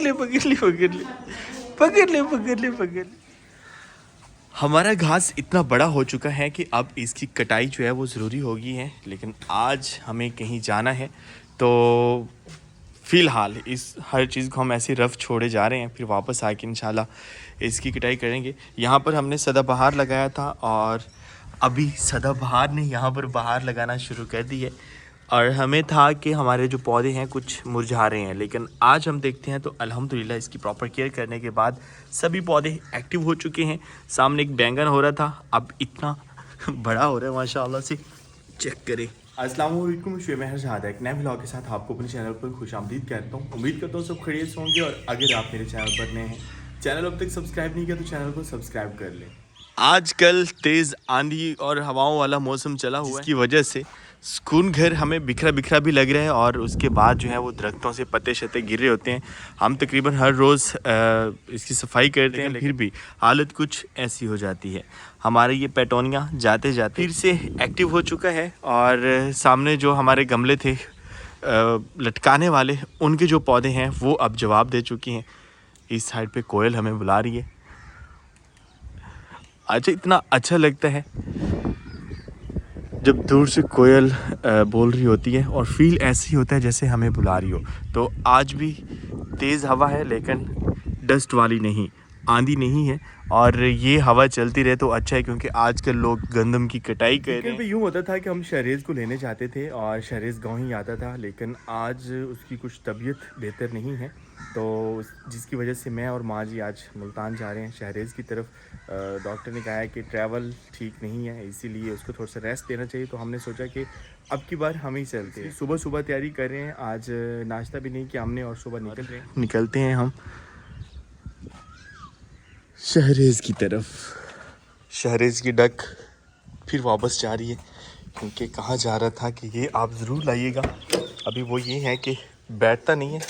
ले पकड़ ले पकड़ ले पकड़ ले पकड़ ले पकड़ ले। हमारा घास इतना बड़ा हो चुका है कि अब इसकी कटाई जो है वो ज़रूरी होगी है, लेकिन आज हमें कहीं जाना है तो फ़िलहाल इस हर चीज़ को हम ऐसे रफ छोड़े जा रहे हैं, फिर वापस आके इंशाल्लाह इसकी कटाई करेंगे। यहाँ पर हमने सदाबहार लगाया था और अभी सदाबहार ने यहाँ पर बहार लगाना शुरू कर दी है और हमें था कि हमारे जो पौधे हैं कुछ मुरझा रहे हैं, लेकिन आज हम देखते हैं तो अल्हम्दुलिल्लाह इसकी प्रॉपर केयर करने के बाद सभी पौधे एक्टिव हो चुके हैं। सामने एक बैंगन हो रहा था, अब इतना बड़ा हो रहा है माशाल्लाह से, चेक करें। अस्सलाम वालेकुम, शुभ महर शहादा एक नए व्लॉग के साथ आपको अपने चैनल पर खुशामदीद कहता हूँ। उम्मीद करता हूँ सब खैरियत से होंगे और अगर आप मेरे चैनल पर नए हैं, चैनल अब तक सब्सक्राइब नहीं किया तो चैनल को सब्सक्राइब कर लें। आजकल तेज़ आंधी और हवाओं वाला मौसम चला हुआ है, जिसकी वजह से सुकून घर हमें बिखरा बिखरा भी लग रहा है और उसके बाद जो है वो दरख्तों से पत्ते शत्ते गिर रहे होते हैं। हम तकरीबन हर रोज़ इसकी सफाई करते हैं, फिर भी हालत कुछ ऐसी हो जाती है। हमारे ये पेटोनिया जाते जाते फिर से एक्टिव हो चुका है और सामने जो हमारे गमले थे लटकाने वाले, उनके जो पौधे हैं वो अब जवाब दे चुकी हैं। इस साइड पे कोयल हमें बुला रही है। अच्छा, इतना अच्छा लगता है जब दूर से कोयल बोल रही होती है और फील ऐसे ही होता है जैसे हमें बुला रही हो। तो आज भी तेज़ हवा है लेकिन डस्ट वाली नहीं, आंधी नहीं है और ये हवा चलती रहे तो अच्छा है, क्योंकि आजकल लोग गंदम की कटाई कर रहे हैं। यूँ होता था कि हम शहरेज़ को लेने जाते थे और शहरेज़ गाँव ही आता था, लेकिन आज उसकी कुछ तबीयत बेहतर नहीं है, तो जिसकी वजह से मैं और माँ जी आज मुल्तान जा रहे हैं शहरेज़ की तरफ। डॉक्टर ने कहा है कि ट्रैवल ठीक नहीं है, इसीलिए उसको थोड़ा सा रेस्ट देना चाहिए, तो हमने सोचा कि अब की बार हम ही चलते हैं। सुबह सुबह तैयारी कर रहे हैं, आज नाश्ता भी नहीं किया हमने और सुबह निकलते हैं हम शहरेज़ की तरफ। शहरेज़ की डक फिर वापस जा रही है, क्योंकि कहा जा रहा था कि ये आप ज़रूर लाइएगा। अभी वो ये है कि बैठता नहीं है,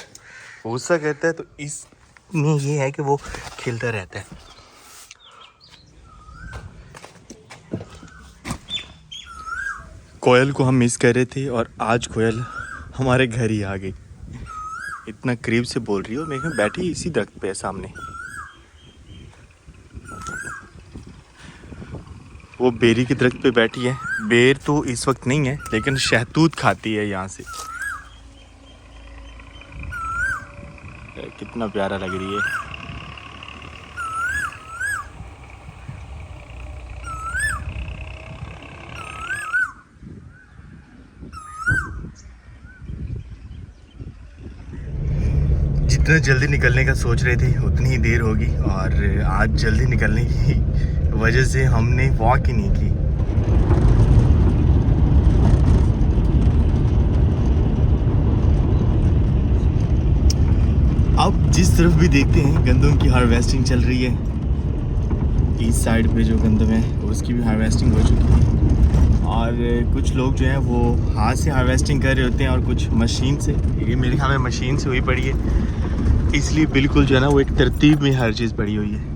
गुस्सा करता है, तो इसमें ये है कि वो खेलता रहता है। कोयल को हम मिस कर रहे थे और आज कोयल हमारे घर ही आ गई। इतना करीब से बोल रही हो, मेरे घर बैठी इसी दरख्त पे है सामने। वो बेरी के दरख्त पे बैठी है। बेर तो इस वक्त नहीं है, लेकिन शहतूत खाती है यहाँ से। कितना प्यारा लग रही है। जितना जल्दी निकलने का सोच रहे थे उतनी ही देर होगी और आज जल्दी निकलने की वजह से हमने वॉक ही नहीं की। अब जिस तरफ भी देखते हैं गंदम की हार्वेस्टिंग चल रही है। इस साइड पे जो गंदम है उसकी भी हार्वेस्टिंग हो चुकी है और कुछ लोग जो हैं वो हाथ से हार्वेस्टिंग कर रहे होते हैं और कुछ मशीन से। ये मेरे ख्याल में मशीन से हुई पड़ी है, इसलिए बिल्कुल जो है ना वो एक तरतीब में हर चीज़ पड़ी हुई है।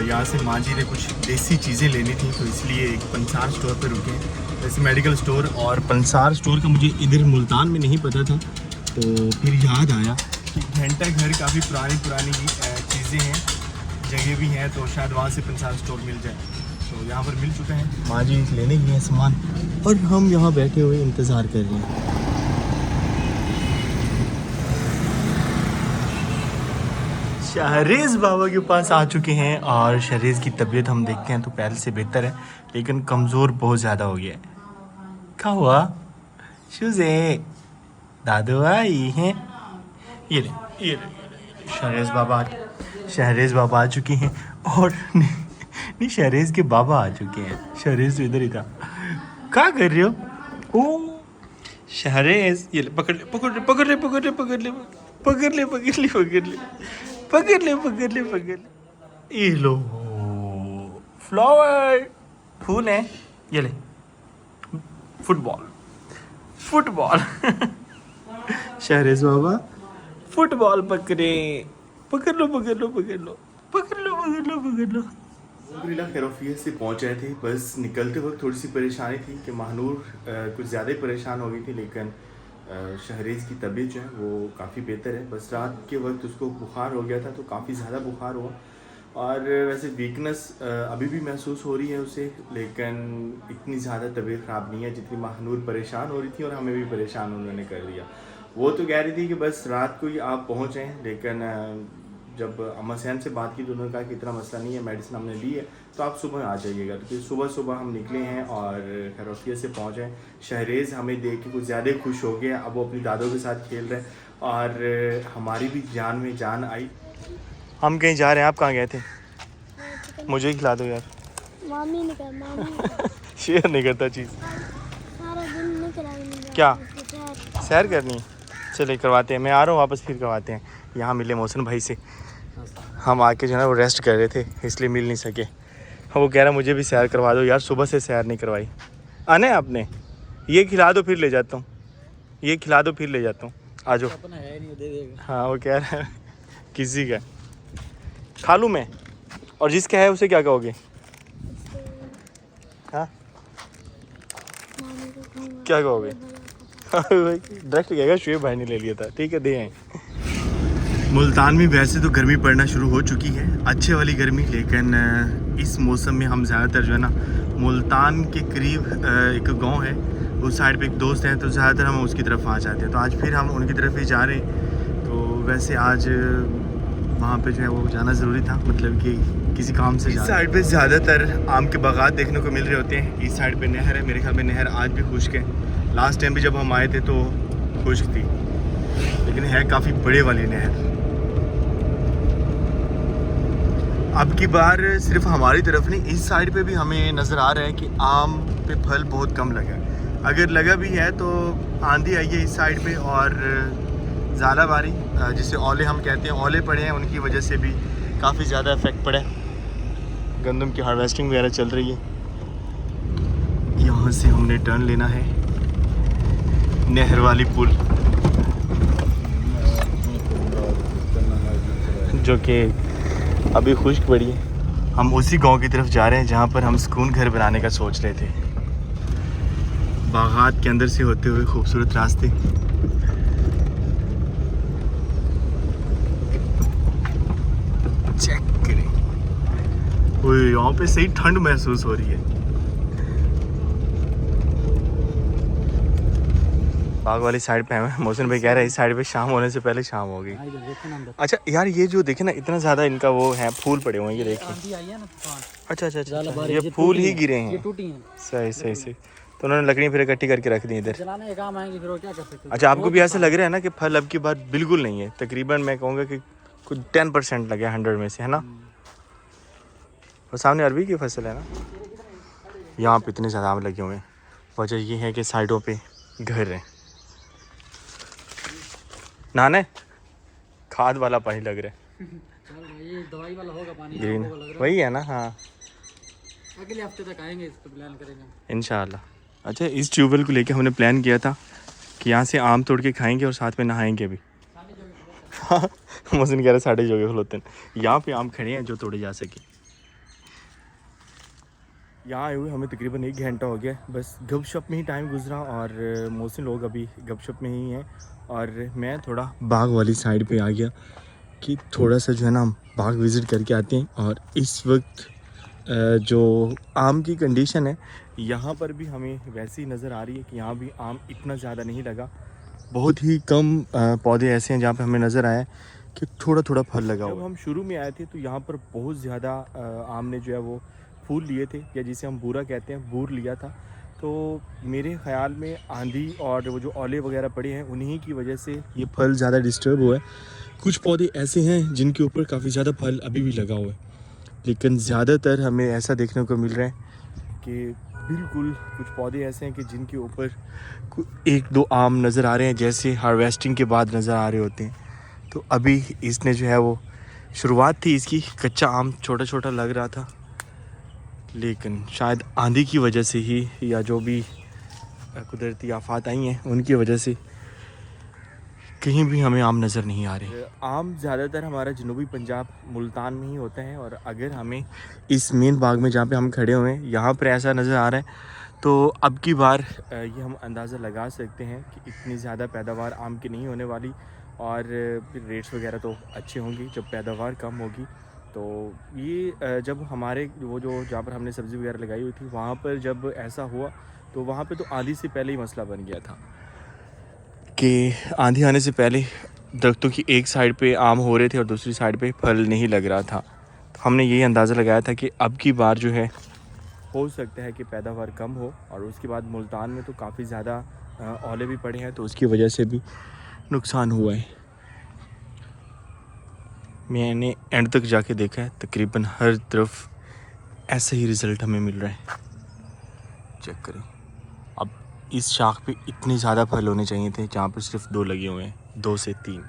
यहाँ से माँ जी ने कुछ देसी चीज़ें लेनी थी, तो इसलिए एक पंसार स्टोर पर रुके हैं, जैसे मेडिकल स्टोर। और पंसार स्टोर का मुझे इधर मुल्तान में नहीं पता था, तो फिर याद आया कि घंटा घर काफ़ी पुरानी चीज़ें हैं, जगह भी हैं, तो शायद वहाँ से पंसार स्टोर मिल जाए। तो यहाँ पर मिल चुका है, माँ जी लेने गए हैं सामान और हम यहाँ बैठे हुए इंतज़ार कर रहे हैं। शहरेज़ बाबा के पास आ चुके हैं और शहरेज़ की तबीयत हम देखते हैं तो पहले से बेहतर है, लेकिन कमज़ोर बहुत ज़्यादा हो गया है। क्या हुआ शुज़े? दादू आई हैं, ये शहरेज़ बाबा आ चुके हैं और नहीं शहरेज़ के बाबा आ चुके हैं। शहरेज़ तो इधर ही था। क्या कर रहे हो? ओ शहरेज ये ले, पकड़ ले पकड़ ले पकड़ ले पकड़ ले पकड़ ले पकड़ ले पकड़ ले पकड़ ले पकड़ ले पकड़ ले पकड़ ले। ये लो फ्लावर, फूल है। ये ले फुटबॉल फुटबॉल शहरेज बाबा फुटबॉल पकड़े, पकड़ लो पकड़ लो पकड़ लो पकड़ लो पकड़ लो पकड़ लो। अल्हम्दुलिल्लाह खैरोफियत से पहुंच गए थे। बस निकलते वक्त थोड़ी सी परेशानी थी कि महानूर कुछ ज़्यादा ही परेशान हो गई थी, लेकिन शहरेज की तबीयत जो है वो काफ़ी बेहतर है। बस रात के वक्त उसको बुखार हो गया था, तो काफ़ी ज़्यादा बुखार हुआ और वैसे वीकनेस अभी भी महसूस हो रही है उसे, लेकिन इतनी ज़्यादा तबीयत ख़राब नहीं है जितनी महानूर परेशान हो रही थी और हमें भी परेशान उन्होंने कर दिया। वो तो कह रही थी कि बस रात को ही आप पहुँचें, लेकिन जब अम्मा सैन से बात की तो उन्होंने कहा कि इतना मसला नहीं है, मेडिसिन हमने ली है, तो आप सुबह आ जाइएगा। तो फिर सुबह सुबह हम निकले हैं और खैरोफियत से पहुँचे। शहरेज़ हमें देख के कुछ ज़्यादा खुश हो गया। अब वो अपनी दादों के साथ खेल रहे हैं और हमारी भी जान में जान आई। हम कहीं जा रहे हैं, आप कहाँ गए थे? मुझे ही खिला दो यार। मामी ने कहा, मामी शेयर नहीं करता चीज़। सारा दिन नहीं कराएंगे। क्या सैर करनी है? चलिए करवाते हैं, मैं आ रहा हूँ वापस, फिर करवाते हैं। यहाँ मिले मोहसिन भाई से, हम आके जो है ना वो रेस्ट कर रहे थे इसलिए मिल नहीं सके। वो कह रहा मुझे भी सैर करवा दो यार, सुबह से सैर नहीं करवाई। आने आपने ये खिला दो फिर ले जाता हूँ, ये खिला दो फिर ले जाता हूँ, आ जाओ। हाँ वो कह रहा है किसी का खा लूँ मैं, और जिसका है उसे क्या कहोगे? हाँ क्या कहोगे? डायरेक्ट कहेगा शुएब भाई ने ले लिया था, ठीक है दे आए। मुल्तान में वैसे तो गर्मी पड़ना शुरू हो चुकी है, अच्छे वाली गर्मी, लेकिन इस मौसम में हम ज़्यादातर जो है ना मुल्तान के करीब एक गांव है उस साइड पे एक दोस्त है, तो ज़्यादातर हम उसकी तरफ आ जाते हैं। तो आज फिर हम उनकी तरफ ही जा रहे हैं। तो वैसे आज वहाँ पे जो है वो जाना ज़रूरी था, मतलब कि किसी काम से। इस साइड पे ज़्यादातर आम के बागात देखने को मिल रहे होते हैं। इस साइड पे नहर है, मेरे ख्याल में नहर आज भी खुश्क है। लास्ट टाइम भी जब हम आए थे तो खुश्क थी, लेकिन है काफ़ी बड़े वाली नहर। अब की बार सिर्फ हमारी तरफ नहीं, इस साइड पे भी हमें नज़र आ रहा है कि आम पे फल बहुत कम लगा है। अगर लगा भी है तो आंधी आई है इस साइड पे, और ज़ालाबारी जिसे ओले हम कहते हैं, ओले पड़े हैं, उनकी वजह से भी काफ़ी ज़्यादा इफेक्ट पड़ा है। गंदम की हार्वेस्टिंग वगैरह चल रही है। यहाँ से हमने टर्न लेना है नहर वाली पुल, जो कि अभी खुश्क पड़ी है। हम उसी गांव की तरफ जा रहे हैं जहाँ पर हम सुकून घर बनाने का सोच रहे थे। बागात के अंदर से होते हुए खूबसूरत रास्ते। चेक करें, यहाँ पे सही ठंड महसूस हो रही है। बाग वाली साइड पे है, मोहसिन भाई कह रहे हैं इस साइड पे शाम होने से पहले शाम हो गई। अच्छा यार ये जो देखे ना इतना ज़्यादा इनका वो है, फूल पड़े हुए हैं, ये देखिए। अच्छा अच्छा अच्छा, ये फूल ही गिरे हैं। सही सही सही, तो उन्होंने लकड़ी फिर इकट्ठी करके रख दी इधर। अच्छा आपको भी ऐसा लग रहा है ना कि फल अब की बार बिल्कुल नहीं है? तकरीबन मैं कहूँगा कि कुछ 10% लगे 100 में से, है ना? और सामने अरबी की फसल है ना, यहाँ पे इतने ज़्यादा आम लगे हुए हैं। वजह ये है कि साइडों पे घर है। नाने खाद वाला पानी लग रहा है, दवाई वाला होगा पानी, ग्रीन वही है ना? हाँ अगले हफ्ते तक आएंगे, इस पे प्लान करेंगे इंशाल्लाह। अच्छा इस ट्यूबवेल को लेके हमने प्लान किया था कि यहाँ से आम तोड़ के खाएंगे और साथ में नहाएंगे भी। हाँ मोहसिन कह रहे साढ़े जोगे खलोते हैं। यहाँ पे आम खड़े हैं जो तोड़े जा सके। यहाँ आए हुए हमें तकरीबन 1 घंटा हो गया, बस गपशप में ही टाइम गुजरा, और मोहसिन लोग अभी गपशप में ही हैं और मैं थोड़ा बाग वाली साइड पे आ गया कि थोड़ा सा जो है ना हम बाग विज़िट करके आते हैं। और इस वक्त जो आम की कंडीशन है यहाँ पर भी हमें वैसी नज़र आ रही है कि यहाँ भी आम इतना ज़्यादा नहीं लगा। बहुत ही कम पौधे ऐसे हैं जहाँ पे हमें नज़र आया कि थोड़ा थोड़ा फल लगा हुआ। जब हम शुरू में आए थे तो यहाँ पर बहुत ज़्यादा आम ने जो है वो फूल लिए थे, या जिसे हम बूरा कहते हैं, बूर लिया था। तो मेरे ख़्याल में आंधी और वो जो ओले वगैरह पड़े हैं उन्हीं की वजह से ये फल ज़्यादा डिस्टर्ब हुआ है। कुछ पौधे ऐसे हैं जिनके ऊपर काफ़ी ज़्यादा फल अभी भी लगा हुआ है, लेकिन ज़्यादातर हमें ऐसा देखने को मिल रहा है कि बिल्कुल कुछ पौधे ऐसे हैं कि जिनके ऊपर एक दो आम नज़र आ रहे हैं, जैसे हार्वेस्टिंग के बाद नज़र आ रहे होते हैं। तो अभी इसने जो है वो शुरुआत थी इसकी, कच्चा आम छोटा छोटा लग रहा था, लेकिन शायद आंधी की वजह से ही या जो भी कुदरती आफात आई हैं उनकी वजह से कहीं भी हमें आम नज़र नहीं आ रहे। आम ज़्यादातर हमारा जनूबी पंजाब मुल्तान में ही होता है, और अगर हमें इस मेन बाग में जहाँ पे हम खड़े हुए हैं यहाँ पर ऐसा नज़र आ रहा है, तो अब की बार ये हम अंदाज़ा लगा सकते हैं कि इतनी ज़्यादा पैदावार आम की नहीं होने वाली, और फिर रेट्स वगैरह तो अच्छे होंगे जब पैदावार कम होगी। तो ये जब हमारे वो जो जहाँ पर हमने सब्ज़ी वगैरह लगाई हुई थी वहाँ पर जब ऐसा हुआ तो वहाँ पे तो आंधी से पहले ही मसला बन गया था कि आंधी आने से पहले दरख्तों की एक साइड पे आम हो रहे थे और दूसरी साइड पे फल नहीं लग रहा था। तो हमने यही अंदाज़ा लगाया था कि अब की बार जो है हो सकता है कि पैदावार कम हो, और उसके बाद मुल्तान में तो काफ़ी ज़्यादा ओले भी पड़े हैं, तो उसकी वजह से भी नुकसान हुआ है। मैंने एंड तक जाके देखा है, तकरीबन हर तरफ ऐसा ही रिज़ल्ट हमें मिल रहा है। चेक करें, अब इस शाख पे इतने ज़्यादा फल होने चाहिए थे जहाँ पर सिर्फ 2 लगे हुए हैं, 2 से 3।